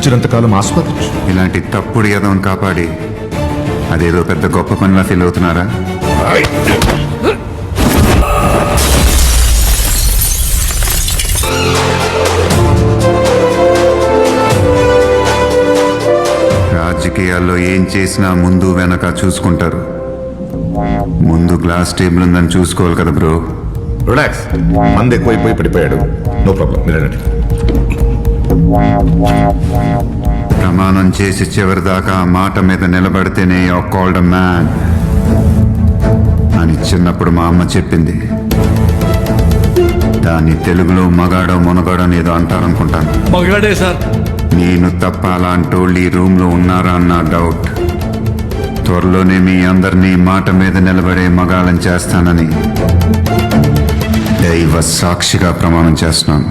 ఆశించినంతకాలం ఆస్వాదించు. ఇలాంటి తప్పుడు యదవని కాపాడి అదేదో పెద్ద గొప్ప పనిలా ఫీల్ అవుతున్నారా? రాజకీయాల్లో ఏం చేసినా ముందు వెనక చూసుకుంటారు. ముందు గ్లాస్ టేబుల్ ఉందని చూసుకోవాలి కదా బ్రో. రిలాక్స్, మంది ఎక్కువైపోయి పడిపోయాడు. నో ప్రాబ్లం, మీరండి. ప్రమాణం చేసి చివరిదాకా మాట మీద నిలబడితేనే కాల్డ్ మ్యాన్ అని చిన్నప్పుడు మా అమ్మ చెప్పింది. దాన్ని తెలుగులో మగాడో మునగాడో ఏదో అంటారనుకుంటాను. మగాడే సార్. నేను తప్ప అలాంటోళ్ళు ఈ రూమ్లో ఉన్నారా అన్న డౌట్. త్వరలోనే మీ అందరినీ మాట మీద నిలబడే మగాళ్ళని చేస్తానని దైవ సాక్షిగా ప్రమాణం చేస్తున్నాను.